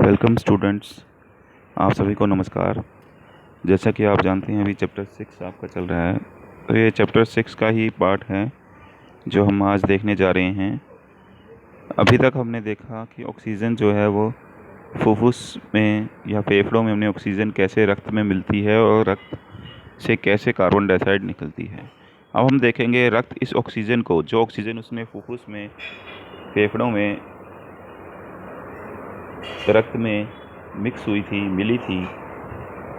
Welcome students. आप सभी को नमस्कार। जैसा कि आप जानते हैं अभी चैप्टर 6 आपका चल रहा है, तो ये चैप्टर 6 का ही पार्ट है जो हम आज देखने जा रहे हैं। अभी तक हमने देखा कि ऑक्सीजन जो है वो फुफ्फुस में या फेफड़ों में हमने ऑक्सीजन कैसे रक्त में मिलती है और रक्त से कैसे कार्बन डाइऑक्साइड निकलती है। अब हम देखेंगे रक्त इस ऑक्सीजन को, जो ऑक्सीजन उसने फुफ्फुस में, फेफड़ों में, रक्त में मिक्स हुई थी, मिली थी,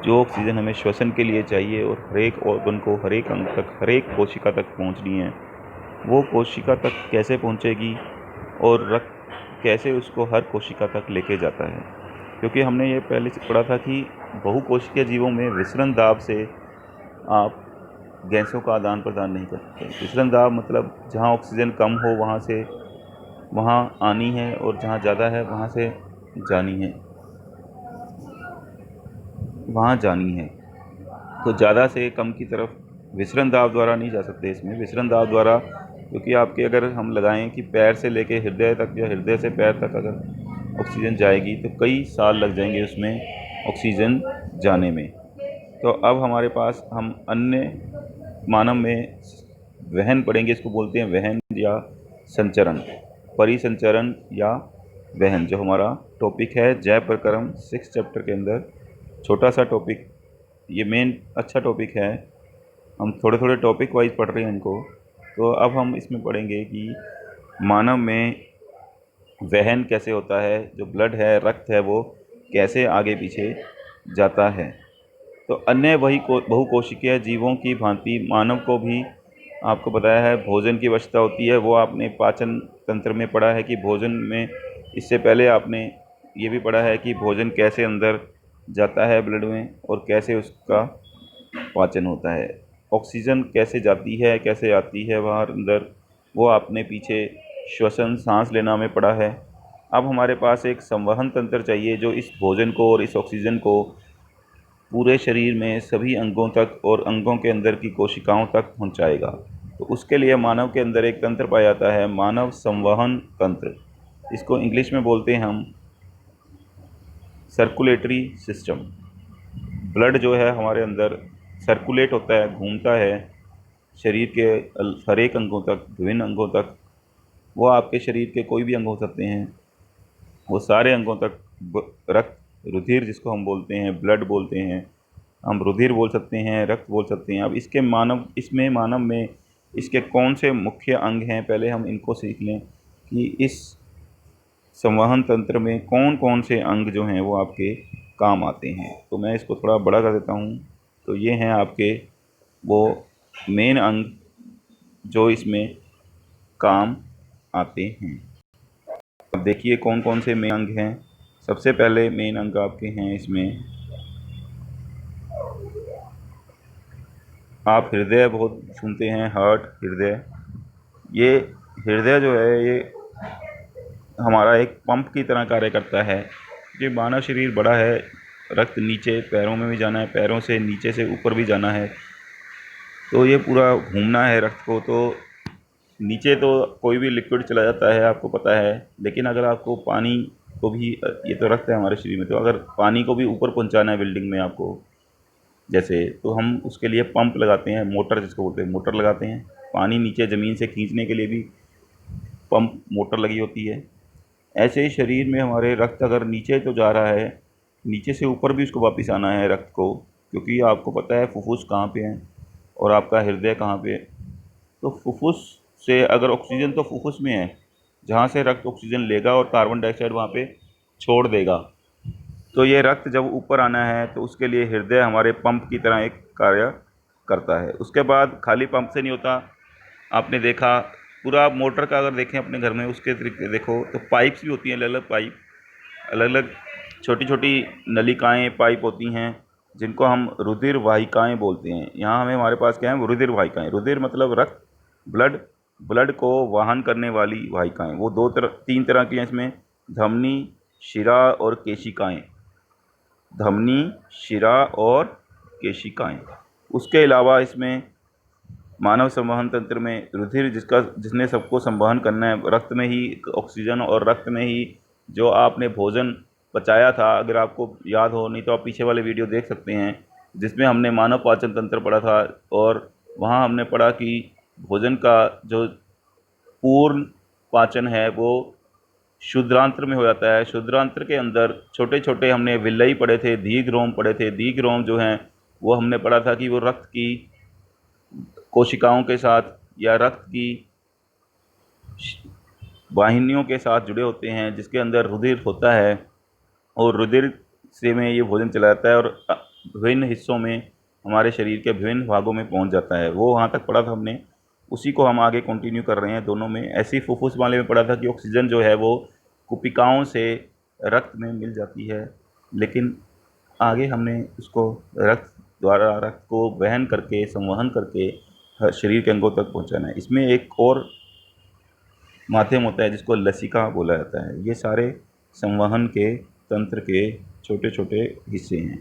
जो ऑक्सीजन हमें श्वसन के लिए चाहिए और हर एक ऑर्गन को, हर एक अंग तक, हर एक कोशिका तक पहुंचनी है, वो कोशिका तक कैसे पहुंचेगी और रक्त कैसे उसको हर कोशिका तक लेके जाता है। क्योंकि हमने ये पहले से पढ़ा था कि बहुकोशिकीय जीवों में विसरण दाब से आप गैसों का आदान प्रदान नहीं कर सकते। विसरण दाब मतलब जहाँ ऑक्सीजन कम हो वहाँ से वहाँ आनी है और जहाँ ज़्यादा है वहाँ से जानी है, वहाँ जानी है। तो ज़्यादा से कम की तरफ विसरण दाब द्वारा नहीं जा सकते इसमें। विसरण दाब द्वारा, क्योंकि आपके अगर हम लगाएं कि पैर से लेके हृदय तक या हृदय से पैर तक अगर ऑक्सीजन जाएगी तो कई साल लग जाएंगे उसमें ऑक्सीजन जाने में। तो अब हमारे पास हम अन्य मानव में वहन पढ़ेंगे, इसको बोलते हैं वहन या संचरण, परिसंचरण या वहन, जो हमारा टॉपिक है जय प्रकरण 6 चैप्टर के अंदर। छोटा सा टॉपिक, ये मेन अच्छा टॉपिक है। हम थोड़े थोड़े टॉपिक वाइज पढ़ रहे हैं इनको। तो अब हम इसमें पढ़ेंगे कि मानव में वहन कैसे होता है, जो ब्लड है, रक्त है, वो कैसे आगे पीछे जाता है। तो अन्य वही बहुकोशिकीय जीवों की भांति मानव को भी आपको बताया है भोजन की आवश्यकता होती है। वो आपने पाचन तंत्र में पढ़ा है कि भोजन में, इससे पहले आपने ये भी पढ़ा है कि भोजन कैसे अंदर जाता है ब्लड में और कैसे उसका पाचन होता है। ऑक्सीजन कैसे जाती है, कैसे आती है बाहर अंदर, वो आपने पीछे श्वसन, सांस लेना में पढ़ा है। अब हमारे पास एक संवहन तंत्र चाहिए जो इस भोजन को और इस ऑक्सीजन को पूरे शरीर में सभी अंगों तक और अंगों के अंदर की कोशिकाओं तक पहुंचाएगा। तो उसके लिए मानव के अंदर एक तंत्र पाया जाता है, मानव संवहन तंत्र। इसको इंग्लिश में बोलते हैं हम सर्कुलेटरी सिस्टम। ब्लड जो है हमारे अंदर सर्कुलेट होता है, घूमता है शरीर के हर एक अंगों तक, विभिन्न अंगों तक। वो आपके शरीर के कोई भी अंग हो सकते हैं, वो सारे अंगों तक रक्त, रुधिर जिसको हम बोलते हैं, ब्लड बोलते हैं, हम रुधिर बोल सकते हैं, रक्त बोल सकते हैं। अब इसमें मानव में इसके कौन से मुख्य अंग हैं, पहले हम इनको सीख लें कि इस संवहन तंत्र में कौन कौन से अंग जो हैं वो आपके काम आते हैं। तो मैं इसको थोड़ा बड़ा कर देता हूँ। तो ये हैं आपके वो मेन अंग जो इसमें काम आते हैं। अब देखिए कौन कौन से मेन अंग हैं। सबसे पहले मेन अंग आपके हैं इसमें, आप हृदय बहुत सुनते हैं, हार्ट, हृदय। ये हृदय जो है ये हमारा एक पंप की तरह कार्य करता है। ये मानव शरीर बड़ा है, रक्त नीचे पैरों में भी जाना है, पैरों से नीचे से ऊपर भी जाना है, तो ये पूरा घूमना है रक्त को। तो नीचे तो कोई भी लिक्विड चला जाता है, आपको पता है, लेकिन अगर आपको पानी को भी, ये तो रक्त है हमारे शरीर में, तो अगर पानी को भी ऊपर पहुंचाना है बिल्डिंग में आपको जैसे, तो हम उसके लिए पंप लगाते हैं, मोटर जिसको बोलते हैं, मोटर लगाते हैं। पानी नीचे ज़मीन से खींचने के लिए भी पंप, मोटर लगी होती है। ऐसे ही शरीर में हमारे रक्त अगर नीचे तो जा रहा है, नीचे से ऊपर भी उसको वापस आना है रक्त को, क्योंकि आपको पता है फुफ्फुस कहाँ पे है और आपका हृदय कहाँ पे है। तो फुफ्फुस से अगर ऑक्सीजन तो फुफ्फुस में है, जहाँ से रक्त ऑक्सीजन लेगा और कार्बन डाइऑक्साइड वहाँ पे छोड़ देगा। तो ये रक्त जब ऊपर आना है तो उसके लिए हृदय हमारे पंप की तरह एक कार्य करता है। उसके बाद खाली पंप से नहीं होता, आपने देखा पूरा मोटर का अगर देखें अपने घर में, उसके तरीके देखो तो पाइप्स भी होती हैं, अलग अलग पाइप, अलग अलग छोटी छोटी नलिकाएं, पाइप होती हैं जिनको हम रुधिर वाहिकाएँ बोलते हैं। यहाँ हमें, हमारे पास क्या है, रुधिर वाहिकाएँ। रुधिर मतलब रक्त, ब्लड, ब्लड को वाहन करने वाली वाहिकाएँ। वो तीन तरह की हैं इसमें, धमनी, शिरा और केशिकाएँ। धमनी, शिरा और केशिकाएँ। उसके अलावा इसमें मानव संवहन तंत्र में रुधिर, जिसने सबको संवहन करना है, रक्त में ही ऑक्सीजन और रक्त में ही जो आपने भोजन पचाया था, अगर आपको याद हो, नहीं तो आप पीछे वाले वीडियो देख सकते हैं जिसमें हमने मानव पाचन तंत्र पढ़ा था। और वहाँ हमने पढ़ा कि भोजन का जो पूर्ण पाचन है वो शुद्रांत्र में हो जाता है। शुद्रांत्र के अंदर छोटे छोटे हमने विल्लई पढ़े थे, दीर्घ पढ़े थे। दीर्घ जो हैं वो हमने पढ़ा था कि वो रक्त की कोशिकाओं के साथ या रक्त की वाहिनियों के साथ जुड़े होते हैं, जिसके अंदर रुधिर होता है और रुधिर से में ये भोजन चला जाता है और विभिन्न हिस्सों में, हमारे शरीर के विभिन्न भागों में पहुंच जाता है। वो वहाँ तक पढ़ा था हमने, उसी को हम आगे कंटिन्यू कर रहे हैं दोनों में। ऐसे ही फुफ्फुस वाले में पढ़ा था कि ऑक्सीजन जो है वो कुपिकाओं से रक्त में मिल जाती है, लेकिन आगे हमने उसको रक्त द्वारा, रक्त को वहन करके, संवहन करके शरीर के अंगों तक पहुँचाना है। इसमें एक और माध्यम होता है जिसको लसिका बोला जाता है। ये सारे संवहन के तंत्र के छोटे छोटे हिस्से हैं,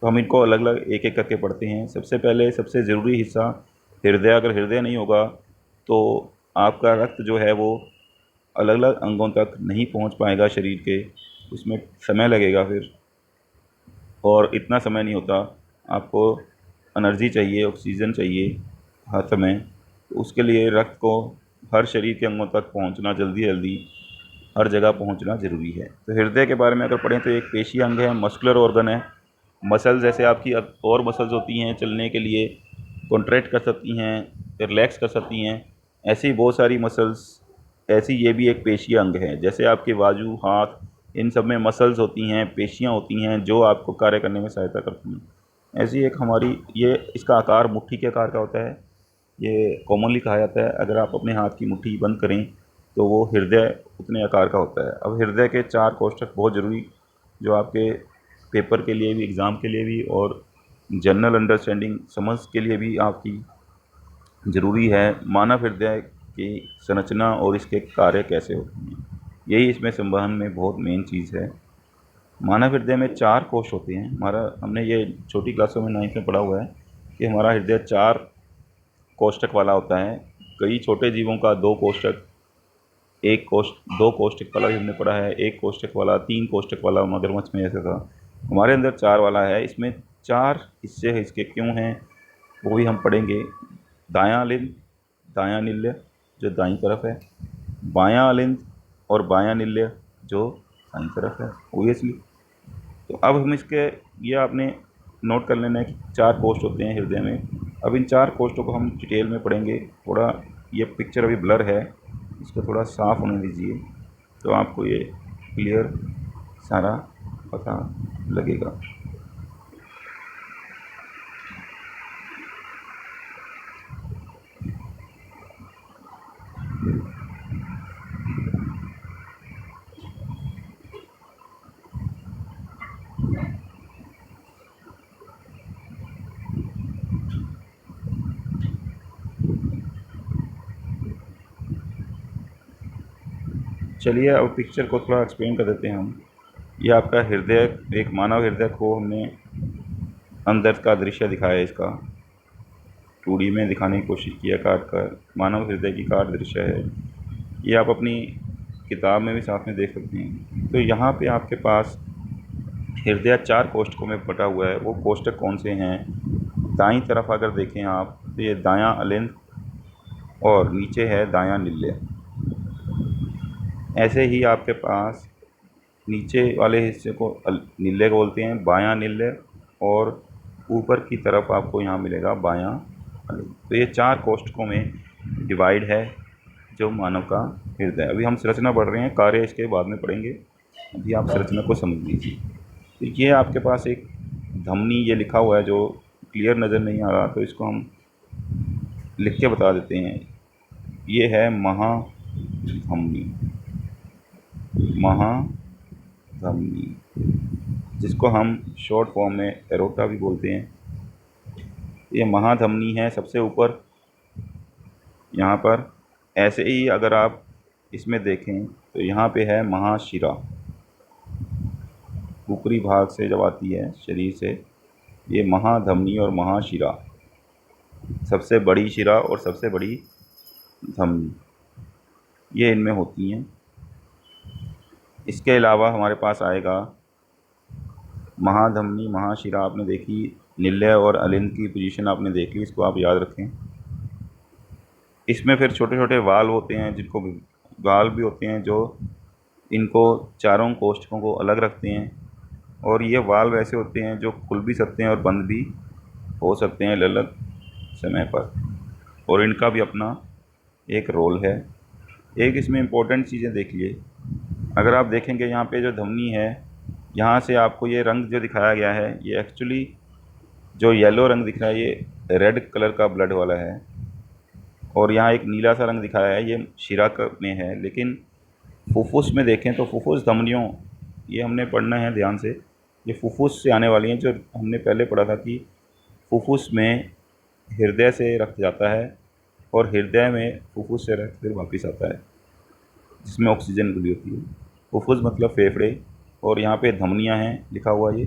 तो हम इनको अलग अलग एक एक करके पढ़ते हैं। सबसे पहले सबसे ज़रूरी हिस्सा हृदय। अगर हृदय नहीं होगा तो आपका रक्त जो है वो अलग अलग अंगों तक नहीं पहुंच पाएगा शरीर के, उसमें समय लगेगा फिर, और इतना समय नहीं होता। आपको एनर्जी चाहिए, ऑक्सीजन चाहिए हर समय, तो उसके लिए रक्त को हर शरीर के अंगों तक पहुंचना, जल्दी जल्दी हर जगह पहुंचना ज़रूरी है। तो हृदय के बारे में अगर पढ़ें तो एक पेशी अंग है, मस्कुलर ऑर्गन है। मसल्स जैसे आपकी और मसल्स होती हैं चलने के लिए, कॉन्ट्रैक्ट कर सकती हैं, रिलैक्स कर सकती हैं, ऐसी बहुत सारी मसल्स, ऐसी ये भी एक पेशीय अंग है। जैसे आपके बाजू, हाथ, इन सब में मसल्स होती हैं, पेशियाँ होती हैं जो आपको कार्य करने में सहायता करती हैं। ऐसी एक हमारी, ये इसका आकार मुट्ठी के आकार का होता है। ये कॉमनली कहा जाता है, अगर आप अपने हाथ की मुट्ठी बंद करें तो वो हृदय उतने आकार का होता है। अब हृदय के 4 कोष्ठक बहुत ज़रूरी, जो आपके पेपर के लिए भी, एग्ज़ाम के लिए भी और जनरल अंडरस्टैंडिंग, समझ के लिए भी आपकी ज़रूरी है। मानव हृदय की संरचना और इसके कार्य कैसे होते हैं, यही इसमें संवहन में बहुत मेन चीज़ है। मानव हृदय में 4 कोष होते हैं। हमने ये छोटी क्लासों में 9th में पढ़ा हुआ है कि हमारा हृदय 4 कोष्ठक वाला होता है। कई छोटे जीवों का 2 कोष्ठक, 2 कोष्ठक वाला भी हमने पढ़ा है, 1 कोष्ठक वाला, 3 कोष्ठक वाला मगरमच्छ में ऐसा था। हमारे अंदर 4 वाला है। इसमें 4 हिस्से हैं, इसके क्यों हैं वो भी हम पढ़ेंगे। दायां अलिंद, दायां निल्य जो दाईं तरफ है, बायां अलिंद और बायां निल्य जो दाईं तरफ है, ओबियसली। तो अब हम इसके, ये आपने नोट कर लेना है कि 4 कोष्ठ होते हैं हृदय में। अब इन 4 कोष्ठों को हम डिटेल में पढ़ेंगे। थोड़ा ये पिक्चर अभी ब्लर है, इसको थोड़ा साफ़ होने दीजिए तो आपको ये क्लियर सारा पता लगेगा। चलिए अब पिक्चर को थोड़ा एक्सप्लेन कर देते हैं हम। ये आपका हृदय, एक मानव हृदय को हमने अंदर का दृश्य दिखाया है, इसका 2D में दिखाने की कोशिश किया, काट कर। मानव हृदय की काट दृश्य है ये, आप अपनी किताब में भी साथ में देख सकते हैं। तो यहाँ पे आपके पास हृदय 4 कोष्ठकों में बटा हुआ है। वो कोष्ठक कौन से हैं? दाईं तरफ अगर देखें आप तो ये दायां अलिंद और नीचे है दायां निल्य। ऐसे ही आपके पास नीचे वाले हिस्से को निल्य बोलते हैं, बायां निल्य, और ऊपर की तरफ आपको यहाँ मिलेगा बायां अलिंद। तो ये 4 कोष्ठकों में डिवाइड है जो मानव का हृदय। अभी हम संरचना पढ़ रहे हैं, कार्य इसके बाद में पढ़ेंगे, अभी आप संरचना को समझ लीजिए। तो ये आपके पास एक धमनी, ये लिखा हुआ है जो क्लियर नज़र नहीं आ रहा, तो इसको हम लिख के बता देते हैं। ये है महाधमनी, महाधमनी, जिसको हम शॉर्ट फॉर्म में एरोटा भी बोलते हैं। ये महाधमनी है सबसे ऊपर यहाँ पर। ऐसे ही अगर आप इसमें देखें तो यहाँ पे है महाशिरा, ऊपरी भाग से जब आती है शरीर से, ये महाधमनी और महाशिरा, सबसे बड़ी शिरा और सबसे बड़ी धमनी, ये इनमें होती हैं। इसके अलावा हमारे पास आएगा महाधमनी, महाशिरा आपने देखी, निलय और अलिंद की पोजीशन आपने देख ली, इसको आप याद रखें। इसमें फिर छोटे छोटे वाल्व होते हैं, जिनको वाल्व भी होते हैं जो इनको चारों कोष्ठकों को अलग रखते हैं, और ये वाल्व ऐसे होते हैं जो खुल भी सकते हैं और बंद भी हो सकते हैं अलग अलग समय पर, और इनका भी अपना एक रोल है। एक इसमें इम्पोर्टेंट चीज़ें देखिए, अगर आप देखेंगे यहाँ पे जो धमनी है, यहाँ से आपको ये रंग जो दिखाया गया है, ये एक्चुअली जो येलो रंग दिख रहा है ये रेड कलर का ब्लड वाला है, और यहाँ एक नीला सा रंग दिखाया है ये शिरा में है। लेकिन फुफ्फुस में देखें तो फुफ्फुस धमनियों, ये हमने पढ़ना है ध्यान से, ये फुफ्फुस से आने वाली हैं, जो हमने पहले पढ़ा था कि फुफ्फुस में हृदय से रक्त जाता है और हृदय में फुफ्फुस से रक्त फिर वापस आता है, जिसमें ऑक्सीजन घुली होती है। फुफ्फुस मतलब फेफड़े, और यहाँ पे धमनियाँ हैं लिखा हुआ ये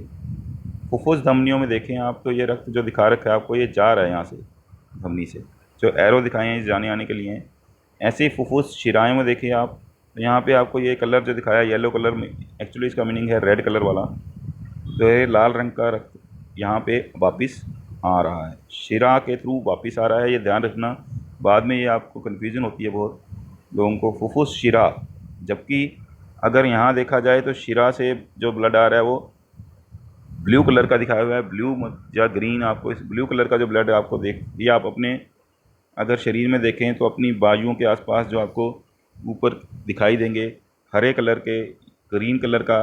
फुफ्फुस। धमनियों में देखें आप तो ये रक्त जो दिखा रखा है आपको, ये जा रहा है यहाँ से धमनी से, जो एरो दिखाए हैं जाने आने के लिए हैं। ऐसे ही फुफ्फुस शिराएँ में देखिए आप, तो यहाँ पे आपको ये कलर जो दिखाया है येलो कलर में, एक्चुअली इसका मीनिंग है रेड कलर वाला, जो है लाल रंग का रक्त यहाँ पे वापस आ रहा है, शिरा के थ्रू वापस आ रहा है। ये ध्यान रखना, बाद में ये आपको कन्फ्यूज़न होती है बहुत लोगों को, फुफ्फुस शिरा, जबकि अगर यहाँ देखा जाए तो शिरा से जो ब्लड आ रहा है वो ब्लू कलर का दिखाया हुआ है, ब्लू या ग्रीन। आपको इस ब्लू कलर का जो ब्लड आपको देख, ये आप अपने अगर शरीर में देखें तो अपनी बाजुओं के आसपास जो आपको ऊपर दिखाई देंगे हरे कलर के, ग्रीन कलर का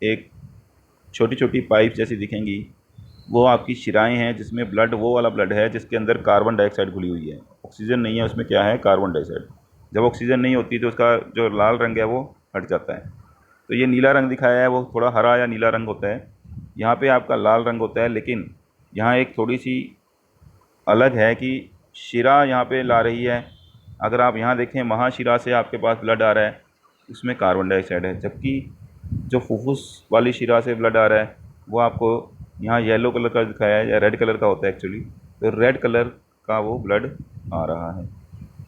एक छोटी छोटी पाइप जैसी दिखेंगी, वो आपकी शिराएं हैं, जिसमें ब्लड वो वाला ब्लड है जिसके अंदर कार्बन डाइऑक्साइड घुली हुई है, ऑक्सीजन नहीं है उसमें, क्या है कार्बन डाइऑक्साइड। जब ऑक्सीजन नहीं होती तो उसका जो लाल रंग है वो हट जाता है। तो ये नीला रंग दिखाया है वो थोड़ा हरा या नीला रंग होता है, यहाँ पे आपका लाल रंग होता है। लेकिन यहाँ एक थोड़ी सी अलग है कि शिरा यहाँ पे ला रही है, अगर आप यहाँ देखें महाशिरा से आपके पास ब्लड आ रहा है, उसमें कार्बन डाइऑक्साइड है, जबकि जो फुफ्फुस वाली शिरा से ब्लड आ रहा है वो आपको यहाँ येलो कलर का दिखाया है या रेड कलर का होता है एक्चुअली, तो रेड कलर का वो ब्लड आ रहा है।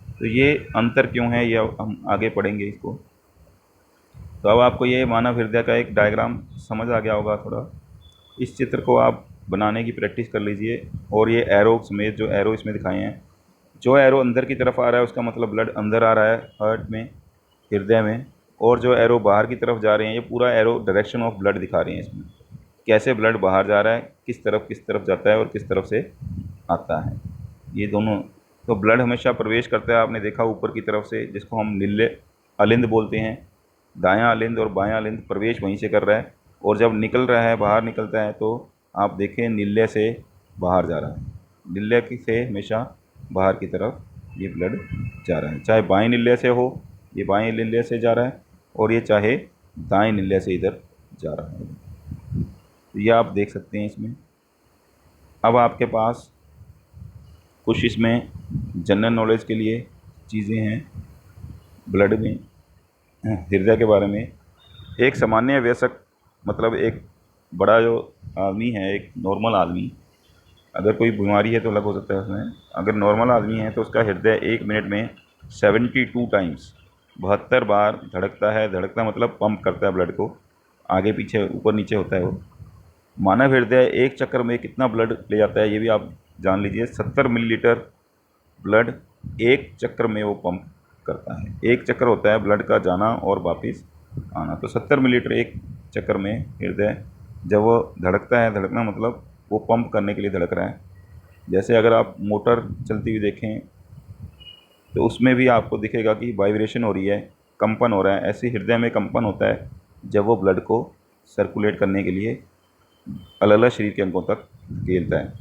तो ये अंतर क्यों है ये हम आगे पढ़ेंगे इसको। तो अब आपको ये मानव हृदय का एक डायग्राम समझ आ गया होगा थोड़ा, इस चित्र को आप बनाने की प्रैक्टिस कर लीजिए। और ये एरो समेत जो एरो इसमें दिखाए हैं, जो एरो अंदर की तरफ आ रहा है उसका मतलब ब्लड अंदर आ रहा है हार्ट में, हृदय में, और जो एरो बाहर की तरफ जा रहे हैं ये पूरा एरो डायरेक्शन ऑफ ब्लड दिखा रहे हैं इसमें, कैसे ब्लड बाहर जा रहा है, किस तरफ जाता है और किस तरफ से आता है, ये दोनों। तो ब्लड हमेशा प्रवेश करता है, आपने देखा ऊपर की तरफ से, जिसको हम नीले अलिंद बोलते हैं, दायां अलिंद और बायां अलिंद प्रवेश वहीं से कर रहा है, और जब निकल रहा है बाहर निकलता है तो आप देखें नीले से बाहर जा रहा है, नीले से हमेशा बाहर की तरफ ये ब्लड जा रहा है, चाहे बाएं नीले से हो, ये बाएं नीले से जा रहा है, और ये चाहे दाएं नीले से इधर जा रहा है। तो ये आप देख सकते हैं इसमें। अब आपके पास कुछ इसमें जनरल नॉलेज के लिए चीज़ें हैं ब्लड में, हृदय के बारे में। एक सामान्य वयस्क मतलब एक बड़ा जो आदमी है, एक नॉर्मल आदमी, अगर कोई बीमारी है तो अलग हो सकता है उसमें, अगर नॉर्मल आदमी है तो उसका हृदय 1 मिनट में 72 टाइम्स 72 बार धड़कता है। धड़कता मतलब पंप करता है ब्लड को, आगे पीछे ऊपर नीचे होता है वो। मानव हृदय एक चक्कर में कितना ब्लड ले जाता है ये भी आप जान लीजिए, 70 मिलीलीटर ब्लड एक चक्कर में वो पंप करता है। एक चक्कर होता है ब्लड का जाना और वापस आना, तो 70 मिलीलीटर एक चक्कर में हृदय जब वो धड़कता है, धड़कना मतलब वो पंप करने के लिए धड़क रहा है। जैसे अगर आप मोटर चलती हुई देखें तो उसमें भी आपको दिखेगा कि वाइब्रेशन हो रही है, कंपन हो रहा है, ऐसे हृदय में कंपन होता है जब वो ब्लड को सर्कुलेट करने के लिए अलग अलग शरीर के अंगों तक धकेलता है।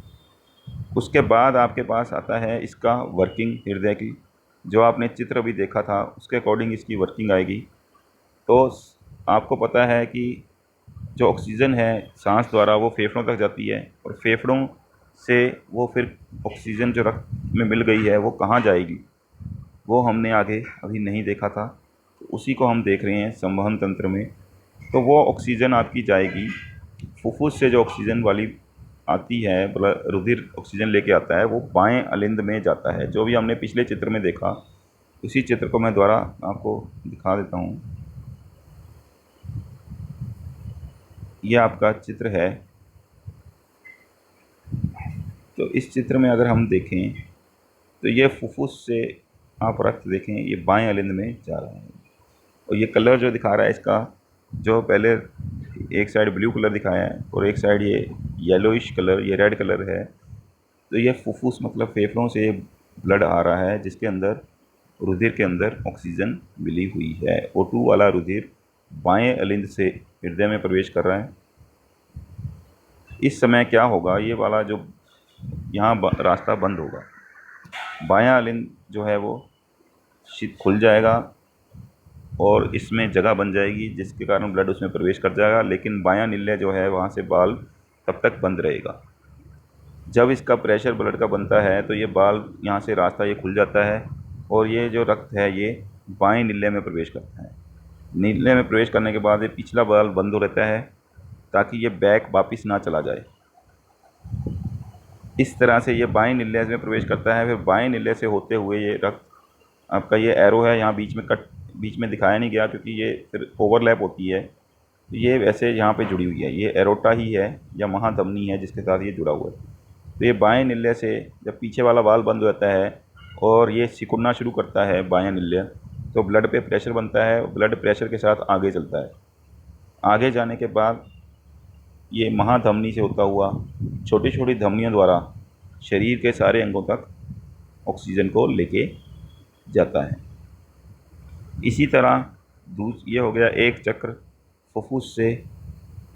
उसके बाद आपके पास आता है इसका वर्किंग हृदय की, जो आपने चित्र भी देखा था उसके अकॉर्डिंग इसकी वर्किंग आएगी। तो आपको पता है कि जो ऑक्सीजन है सांस द्वारा वो फेफड़ों तक जाती है, और फेफड़ों से वो फिर ऑक्सीजन जो रक्त में मिल गई है वो कहाँ जाएगी, वो हमने आगे अभी नहीं देखा था, तो उसी को हम देख रहे हैं संवहन तंत्र में। तो वो ऑक्सीजन आपकी जाएगी फुफ्फुस से, जो ऑक्सीजन वाली आती है, रुधिर ऑक्सीजन लेके आता है, वो बाएं अलिंद में जाता है, जो भी हमने पिछले चित्र में देखा। उसी चित्र को मैं दोबारा आपको दिखा देता हूँ। ये आपका चित्र है। तो इस चित्र में अगर हम देखें तो ये फुफ्फुस से आप रक्त देखें, ये बाएं अलिंद में जा रहा है। और ये कलर जो दिखा रहा है इसका, जो पहले एक साइड ब्लू कलर दिखाया है और एक साइड ये येलोइश कलर, ये रेड कलर है। तो ये फुफ्फुस मतलब फेफड़ों से ब्लड आ रहा है, जिसके अंदर रुधिर के अंदर ऑक्सीजन मिली हुई है। O2 वाला रुधिर बाएं अलिंद से हृदय में प्रवेश कर रहा है। इस समय क्या होगा, ये वाला जो यहाँ रास्ता बंद होगा, बायां अलिंद जो है वो खुल जाएगा और इसमें जगह बन जाएगी, जिसके कारण ब्लड उसमें प्रवेश कर जाएगा। लेकिन बायां निल्य जो है वहाँ से बाल तब तक बंद रहेगा। जब इसका प्रेशर ब्लड का बनता है तो ये बाल यहाँ से रास्ता ये खुल जाता है और ये जो रक्त है ये बाएं निल्य में प्रवेश करता है। निल्य में प्रवेश करने के बाद ये पिछला बाल बंद हो रहता है ताकि ये बैक वापिस ना चला जाए। इस तरह से ये बाएं निल्य में प्रवेश करता है। फिर बाएं निल्य से होते हुए ये रक्त, आपका ये एरो है यहाँ बीच में दिखाया नहीं गया क्योंकि ये फिर ओवरलैप होती है। तो ये वैसे यहाँ पे जुड़ी हुई है, ये एरोटा ही है या महाधमनी है जिसके साथ ये जुड़ा हुआ है। तो ये बाएं निल्य से जब पीछे वाला वाल्व बंद हो जाता है और ये सिकुड़ना शुरू करता है बायां निल्य, तो ब्लड पे प्रेशर बनता है। ब्लड प्रेशर के साथ आगे चलता है। आगे जाने के बाद ये महाधमनी से होता हुआ छोटी छोटी धमनियों द्वारा शरीर के सारे अंगों तक ऑक्सीजन को लेके जाता है। इसी तरह ये हो गया एक चक्र, फुफ्फुस से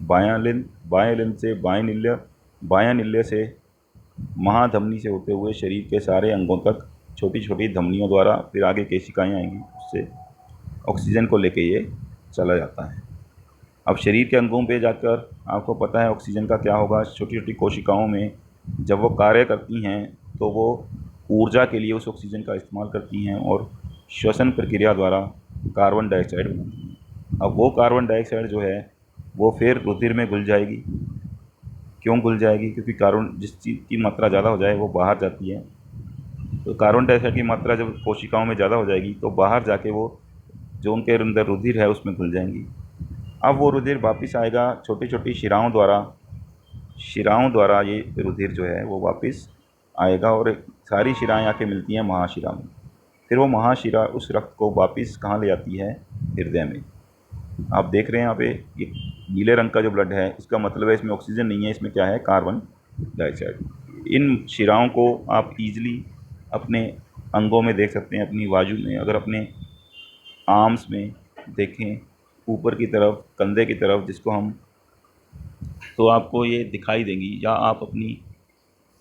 बायां लिंब से बायां निल्य से महाधमनी से होते हुए शरीर के सारे अंगों तक छोटी छोटी धमनियों द्वारा, फिर आगे केशिकाएँ आएंगी, उससे ऑक्सीजन को लेके ये चला जाता है। अब शरीर के अंगों पे जाकर आपको पता है ऑक्सीजन का क्या होगा। छोटी छोटी कोशिकाओं में जब वो कार्य करती हैं तो वो ऊर्जा के लिए उस ऑक्सीजन का इस्तेमाल करती हैं और श्वसन प्रक्रिया द्वारा कार्बन डाइऑक्साइड बनाती हैं। अब वो कार्बन डाइऑक्साइड जो है वो फिर रुधिर में घुल जाएगी। क्यों घुल जाएगी? क्योंकि कार्बन, जिस चीज़ की मात्रा ज़्यादा हो जाए वो बाहर जाती है। तो कार्बन डाइऑक्साइड की मात्रा जब कोशिकाओं में ज़्यादा हो जाएगी तो बाहर जाके वो जो उनके अंदर रुधिर है उसमें घुल जाएंगी। अब वो रुधिर वापस आएगा छोटी छोटी शिराओं द्वारा ये रुधिर जो है वो वापस आएगा और सारी शिराएँ आके मिलती हैं महाशिरा में। फिर वो महाशिरा उस रक्त को वापस कहाँ ले आती है? हृदय में। आप देख रहे हैं यहाँ पे ये नीले रंग का जो ब्लड है, इसका मतलब है इसमें ऑक्सीजन नहीं है, इसमें क्या है? Carbon dioxide. इन शिराओं को आप ईजिली अपने अंगों में देख सकते हैं, अपनी बाजू में, अगर अपने आर्म्स में देखें ऊपर की तरफ, कंधे की तरफ, जिसको हम, तो आपको ये दिखाई देंगी। या आप अपनी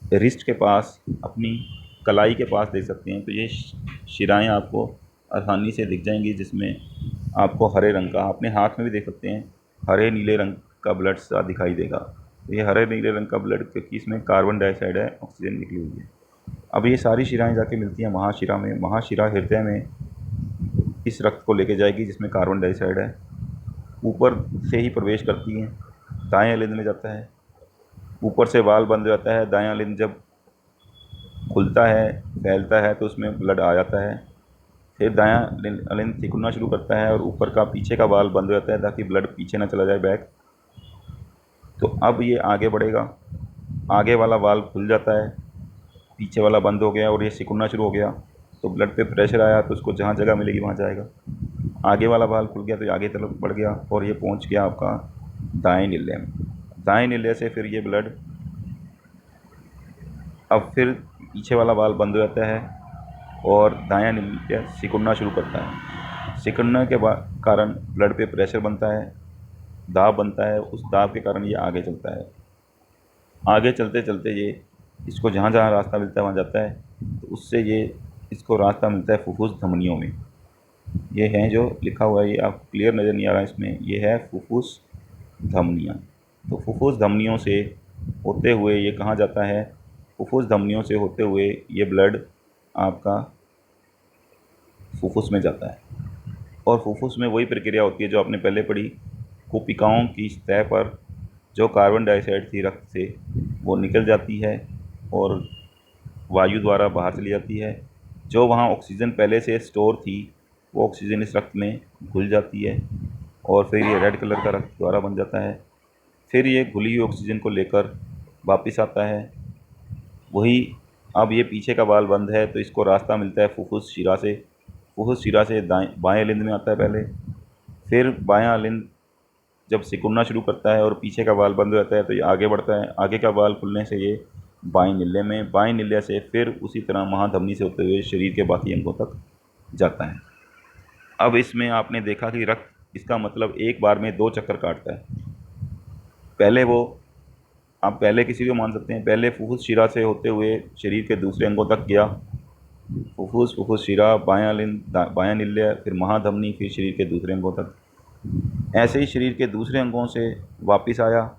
रिस्ट के पास, अपनी कलाई के पास देख सकते हैं, तो ये शिराएँ आपको आसानी से दिख जाएंगी, जिसमें आपको हरे रंग का, अपने हाथ में भी देख सकते हैं, हरे नीले रंग का ब्लड सा दिखाई देगा। तो ये हरे नीले रंग का ब्लड, क्योंकि इसमें कार्बन डाइऑक्साइड है, ऑक्सीजन निकली हुई है। अब ये सारी शिराएँ जाके मिलती हैं महाशिरा में। महाशिरा हृदय में इस रक्त को लेके जाएगी जिसमें कार्बन डाइऑक्साइड है, ऊपर से ही प्रवेश करती हैं, दाएं अलिंद में जाता है, ऊपर से वाल्व बंद हो जाता है। दायां अलिंद जब खुलता है, फैलता है, तो उसमें ब्लड आ जाता है। फिर दायां अलिंद सिकुड़ना शुरू करता है और ऊपर का, पीछे का वाल्व बंद हो जाता है ताकि ब्लड पीछे ना चला जाए बैक। तो अब ये आगे बढ़ेगा, आगे वाला वाल्व खुल जाता है, पीछे वाला बंद हो गया और ये सिकुड़ना शुरू हो गया। तो ब्लड पे प्रेशर आया तो उसको जहाँ जगह मिलेगी वहाँ जाएगा। आगे वाला वाल्व खुल गया तो आगे तरफ बढ़ गया और ये पहुँच गया आपका दाएं निल्य में। दाएं निल्य से फिर ये ब्लड, अब फिर पीछे वाला वाल्व बंद हो जाता है और दायां निल्य सिकुड़ना शुरू करता है। सिकुड़ने के कारण ब्लड पे प्रेशर बनता है, दाब बनता है, उस दाब के कारण ये आगे चलता है। आगे चलते चलते ये, इसको जहाँ जहाँ रास्ता मिलता है वहाँ जाता है, तो उससे ये, इसको रास्ता मिलता है फुफ्फुस धमनियों में। ये है जो लिखा हुआ है, ये आपको क्लियर नज़र नहीं आ रहा है इसमें, ये है फुफ्फुस धमनियाँ। तो फुफ्फुस धमनियों से होते हुए ये कहाँ जाता है? फुफ्फुस धमनियों से होते हुए ये ब्लड आपका फुफ्फुस में जाता है और फुफ्फुस में वही प्रक्रिया होती है जो आपने पहले पढ़ी। कोशिकाओं की सतह पर जो कार्बन डाइऑक्साइड थी रक्त से, वो निकल जाती है और वायु द्वारा बाहर चली जाती है। जो वहाँ ऑक्सीजन पहले से स्टोर थी, वो ऑक्सीजन इस रक्त में घुल जाती है और फिर ये रेड कलर का रक्त द्वारा बन जाता है। फिर ये घुली हुई ऑक्सीजन को लेकर वापस आता है। वही अब ये पीछे का वाल्व बंद है तो इसको रास्ता मिलता है फुफ्फुस शिरा से। फुफ्फुस शिरा से दाएं बाएं लिंद में आता है पहले, फिर बायां लिंद जब सिकुड़ना शुरू करता है और पीछे का वाल्व बंद हो जाता है तो ये आगे बढ़ता है। आगे का वाल्व खुलने से ये बाएं निल्ले में, बाएं निल्ले से फिर उसी तरह महाधमनी से होते हुए शरीर के बाकी अंगों तक जाता है। अब इसमें आपने देखा कि रक्त इसका मतलब एक बार में 2 चक्कर काटता है। पहले वो आप पहले किसी को मान सकते हैं, पहले फुफ्फुस शिरा से होते हुए शरीर के दूसरे अंगों तक गया, फुफ्फुस शिरा बायां लिंद बायां निल्य, फिर महाधमनी, फिर शरीर के दूसरे अंगों तक। ऐसे ही शरीर के दूसरे अंगों से वापस आया,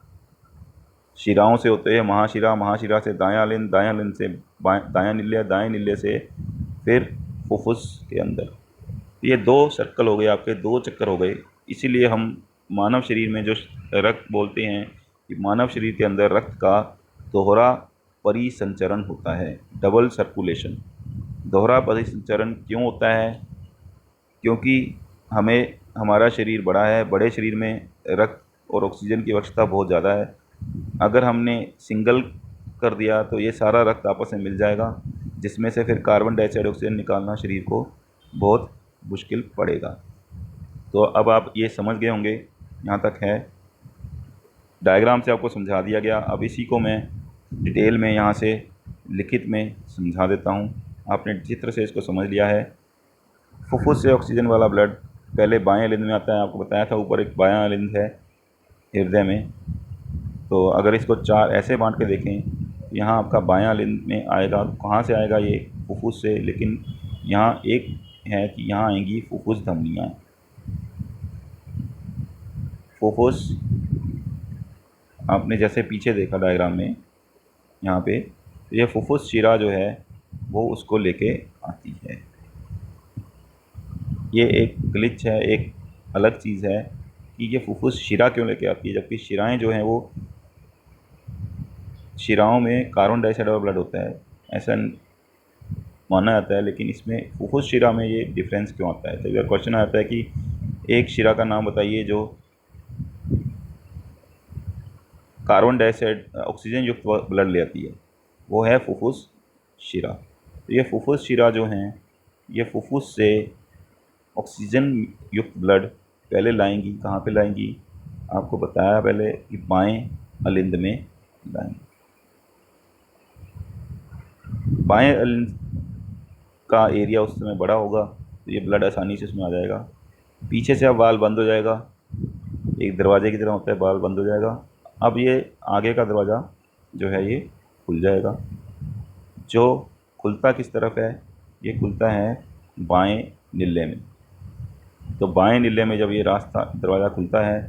शिराओं से होते हुए महाशिरा, महाशिरा से दायां लिंद से दायां निल्य से फिर फुफ्फुस के अंदर। ये 2 सर्कल हो गए आपके, 2 चक्कर हो गए। इसीलिए हम मानव शरीर में जो रक्त बोलते हैं कि मानव शरीर के अंदर रक्त का दोहरा परिसंचरण होता है, डबल सर्कुलेशन। दोहरा परिसंचरण क्यों होता है? क्योंकि हमारा शरीर बड़ा है, बड़े शरीर में रक्त और ऑक्सीजन की आवश्यकता बहुत ज़्यादा है। अगर हमने सिंगल कर दिया तो ये सारा रक्त आपस में मिल जाएगा, जिसमें से फिर कार्बन डाइऑक्साइड ऑक्सीजन निकालना शरीर को बहुत मुश्किल पड़ेगा। तो अब आप ये समझ गए होंगे, यहाँ तक है। डायग्राम से आपको समझा दिया गया। अब इसी को मैं डिटेल में यहाँ से लिखित में समझा देता हूँ। आपने चित्र से इसको समझ लिया है। फुफ्फुस से ऑक्सीजन वाला ब्लड पहले बाएं लिंद में आता है, आपको बताया था ऊपर एक बायां लिंद है हृदय में। तो अगर इसको 4 ऐसे बांट के देखें, यहाँ आपका बायां लिंद में आएगा। कहाँ से आएगा? ये फुफ्फुस से, लेकिन यहाँ एक है कि यहाँ आएंगी फुफ्फुस धमनियाँ। फुफ्फुस आपने जैसे पीछे देखा डायग्राम में यहाँ पे, तो ये फुफ्फुस शिरा जो है वो उसको लेके आती है। ये एक ग्लिच है, एक अलग चीज़ है कि ये फुफ्फुस शिरा क्यों लेके आती है, जबकि शिराएँ जो हैं वो शिराओं में कार्बन डाइऑक्साइड और ब्लड होता है, ऐसा माना जाता है। लेकिन इसमें फुफ्फुस शिरा में ये डिफरेंस क्यों आता है? तो अगर क्वेश्चन आता है कि एक शिरा का नाम बताइए जो कार्बन डाइऑक्साइड ऑक्सीजन युक्त ब्लड ले आती है, वो है फुफ्फुस शिरा। तो ये फुफ्फुस शिरा जो हैं ये फुफ्फुस से ऑक्सीजन युक्त ब्लड पहले लाएंगी। कहाँ पे लाएंगी? आपको बताया पहले कि बाएं अलिंद में लाएंगी। बाएं अलिंद का एरिया उस समय बड़ा होगा तो ये ब्लड आसानी से उसमें आ जाएगा। पीछे से अब वाल्व बंद हो जाएगा, एक दरवाजे की तरह होता है, वाल्व बंद हो जाएगा। अब ये आगे का दरवाज़ा जो है ये खुल जाएगा। जो खुलता किस तरफ है? ये खुलता है बाएं निल्ले में। तो बाएं निल्ले में जब ये रास्ता दरवाज़ा खुलता है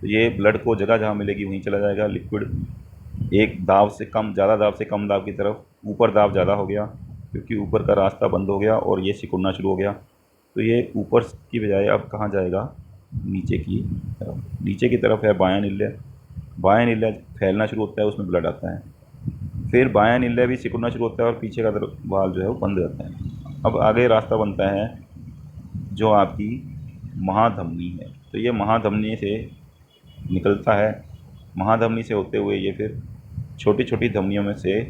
तो ये ब्लड को जगह जहाँ मिलेगी वहीं चला जाएगा। लिक्विड एक दाब से कम, ज़्यादा दाब से कम दाब की तरफ, ऊपर दाब ज़्यादा हो गया क्योंकि ऊपर का रास्ता बंद हो गया और ये सिकुड़ना शुरू हो गया। तो ये ऊपर की बजाय अब कहाँ जाएगा? नीचे की तरफ। नीचे की तरफ है बायां निल्य। बायां निल्य फैलना शुरू होता है, उसमें ब्लड आता है। फिर बायां निल्य भी सिकुड़ना शुरू होता है और पीछे का वाल्व जो है वो बंद हो जाता है। अब आगे रास्ता बनता है जो आपकी महाधमनी है। तो ये महाधमनी से निकलता है, महाधमनी से होते हुए ये फिर छोटी छोटी धमनियों में से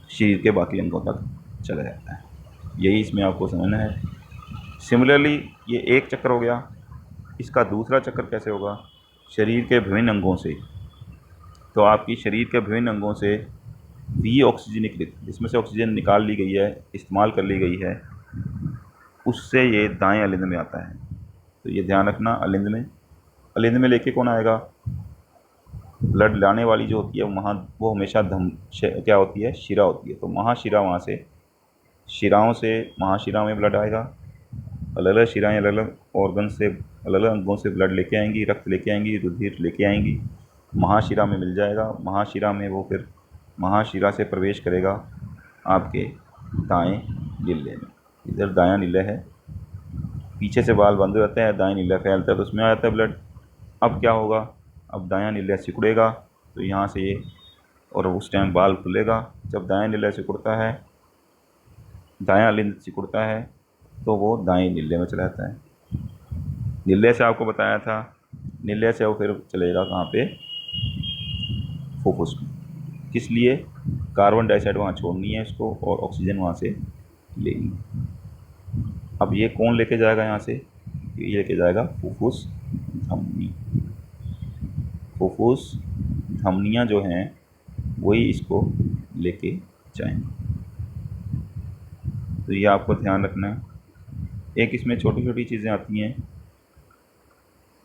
शरीर के बाकी अंगों तक चला जाता है। यही इसमें आपको समझना है। सिमिलरली ये एक चक्कर हो गया, इसका दूसरा चक्कर कैसे होगा? शरीर के विभिन्न अंगों से। तो आपकी शरीर के विभिन्न अंगों से ऑक्सीजनीकृत, जिसमें से ऑक्सीजन निकाल ली गई है, इस्तेमाल कर ली गई है, उससे ये दाएं अलिंद में आता है। तो ये ध्यान रखना, अलिंद में। अलिंद में लेके कौन आएगा? ब्लड लाने वाली जो होती है वो हमेशा क्या होती है? शिरा होती है। तो महाशिरा, वहाँ से शिराओं से महाशिरा में ब्लड आएगा। अलग अलग शिराएँ अलग अलग ऑर्गन से, अलग अलग अंगों से ब्लड लेके आएंगी, रक्त लेके आएंगी, रुधिर लेके आएंगी, महाशिरा में मिल जाएगा। महाशिरा में वो फिर महाशिरा से प्रवेश करेगा आपके दाएं निल्ले में। इधर दायां निल्ला है, पीछे से बाल बंद हो जाते हैं, दाएं निल्ला फैलता है तो उसमें आ जाता है ब्लड। अब क्या होगा? अब दायां निल्ला सिकुड़ेगा तो यहाँ से ये, और उस टाइम बाल खुलेगा। जब दायां निल्ला सिकुड़ता है, दायां लिंद सिकुड़ता है तो वो दाएं निल्ले में चला जाता है। निल्ले से आपको बताया था नीले से वो फिर चलेगा कहाँ पे, फुफ्फुस में। किस लिए, कार्बन डाइऑक्साइड वहाँ छोड़नी है इसको और ऑक्सीजन वहाँ से लेनी है। अब ये कौन लेके जाएगा यहाँ से, ये लेके जाएगा फुफ्फुस धमनी। फुफ्फुस धमनियाँ जो हैं वही इसको लेके जाएंगे। तो ये आपको ध्यान रखना है। एक इसमें छोटी छोटी चीज़ें आती हैं,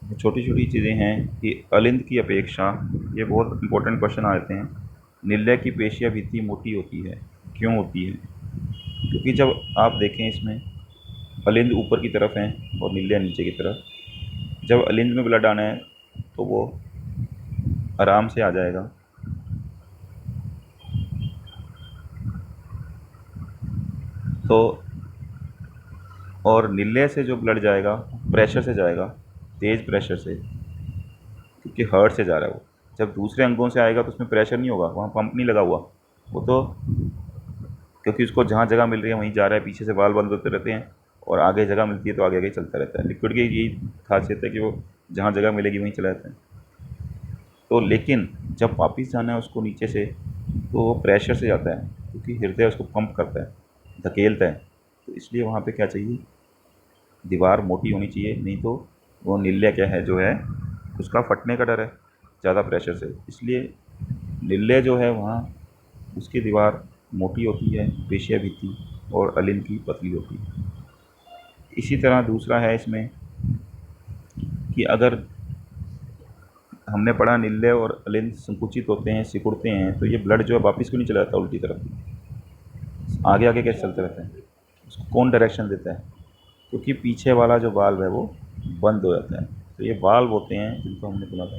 छोटी छोटी चीज़ें हैं कि अलिंद की अपेक्षा, ये बहुत इंपॉर्टेंट क्वेश्चन आते हैं, नीले की पेशिया भित्ति मोटी होती है। क्यों होती है, क्योंकि जब आप देखें इसमें अलिंद ऊपर की तरफ है और नीले नीचे की तरफ। जब अलिंद में ब्लड आना है तो वो आराम से आ जाएगा, तो और नीले से जो ब्लड जाएगा प्रेशर से जाएगा, तेज़ प्रेशर से, क्योंकि हार्ट से जा रहा है वो। जब दूसरे अंगों से आएगा तो उसमें प्रेशर नहीं होगा, वहाँ पंप नहीं लगा हुआ, वो तो क्योंकि उसको जहाँ जगह मिल रही है वहीं जा रहा है। पीछे से वाल बंद होते रहते हैं और आगे जगह मिलती है तो आगे आगे चलता रहता है। लिक्विड की यही खासियत है कि वो जहाँ जगह मिलेगी वहीं चला जाता है। तो लेकिन जब वापस जाना है उसको नीचे से तो वो प्रेशर से जाता है, क्योंकि हृदय उसको पंप करता है, धकेलता है। तो इसलिए वहाँ पे क्या चाहिए, दीवार मोटी होनी चाहिए, नहीं तो वो नीले क्या है जो है उसका फटने का डर है ज़्यादा प्रेशर से। इसलिए नीले जो है वहाँ उसकी दीवार मोटी होती है, पेशिया भित्ति, और अलिंद की पतली होती है। इसी तरह दूसरा है इसमें कि अगर हमने पढ़ा नीले और अलिंद संकुचित होते हैं, सिकुड़ते हैं, तो ये ब्लड जो है वापस क्यों नहीं चला जाता उल्टी तरफ, आगे आगे कैसे चलते रहते हैं, उसको कौन डायरेक्शन देता है, क्योंकि पीछे वाला जो वाल्व है वो बंद हो जाता है। तो ये वाल्व होते हैं जिनको हमने बोला था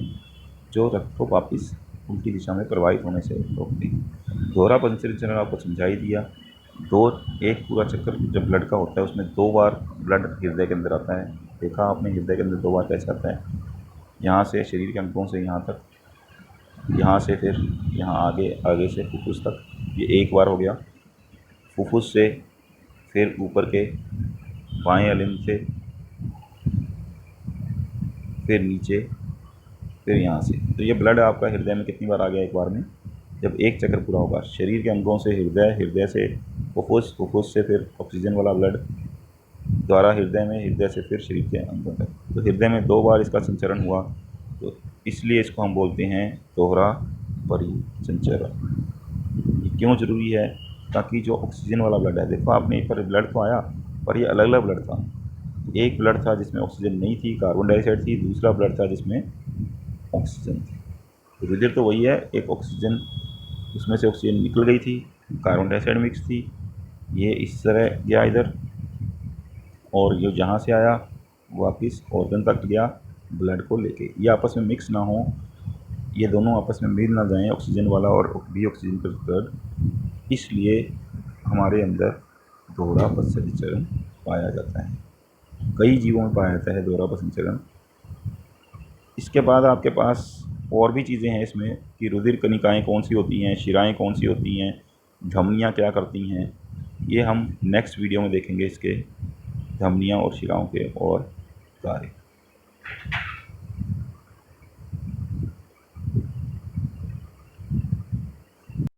जो रक्त को वापस उल्टी दिशा में प्रवाहित होने से रोकते हैं। दोहरा परिसंचरण आपको समझा ही दिया। एक पूरा चक्कर जब ब्लड का होता है उसमें 2 बार ब्लड हृदय के अंदर आता है। देखा आपने हृदय के अंदर 2 बार कैसे आता है, यहाँ से शरीर के अंगों से यहाँ तक, यहाँ से फिर यहाँ आगे, आगे से फुफ्फुस तक, ये 1 बार हो गया। फुफ्फुस से फिर ऊपर के बाएं अलिंद से, फिर नीचे, फिर यहाँ से। तो ये ब्लड आपका हृदय में कितनी बार आ गया एक बार में, जब एक चक्कर पूरा होगा। शरीर के अंगों से हृदय, हृदय से फुफ्फुस, फुफ्फुस से फिर ऑक्सीजन वाला ब्लड द्वारा हृदय में, हृदय से फिर शरीर के अंगों तक। तो हृदय में 2 बार इसका संचरण हुआ, तो इसलिए इसको हम बोलते हैं दोहरा परिसंचरण। ये क्यों ज़रूरी है, ताकि जो ऑक्सीजन वाला ब्लड है, देखो आपने पर ब्लड तो आया पर ये अलग अलग ब्लड था। एक ब्लड था जिसमें ऑक्सीजन नहीं थी, कार्बन डाइऑक्साइड थी। दूसरा ब्लड था जिसमें ऑक्सीजन थी। रुधिर तो वही है, एक ऑक्सीजन, उसमें से ऑक्सीजन निकल गई थी, कार्बन डाइऑक्साइड मिक्स थी। ये इस तरह गया इधर, और ये जहाँ से आया वापस ऑर्गन तक गया ब्लड को लेके। ये आपस में मिक्स ना हो, ये दोनों आपस में मिल ना जाएं, ऑक्सीजन वाला और भी ऑक्सीजन का ब्लड। इसलिए हमारे अंदर दोहरा परिसंचरण पाया जाता है, कई जीवों में पाया जाता है दोहरा परिसंचरण। इसके बाद आपके पास और भी चीज़ें हैं इसमें कि रुधिर कणिकाएँ कौन सी होती हैं, शिराएँ कौन सी होती हैं, धमनियाँ क्या करती हैं। ये हम नेक्स्ट वीडियो में देखेंगे, इसके धमनियाँ और शिराओं के और कार्य।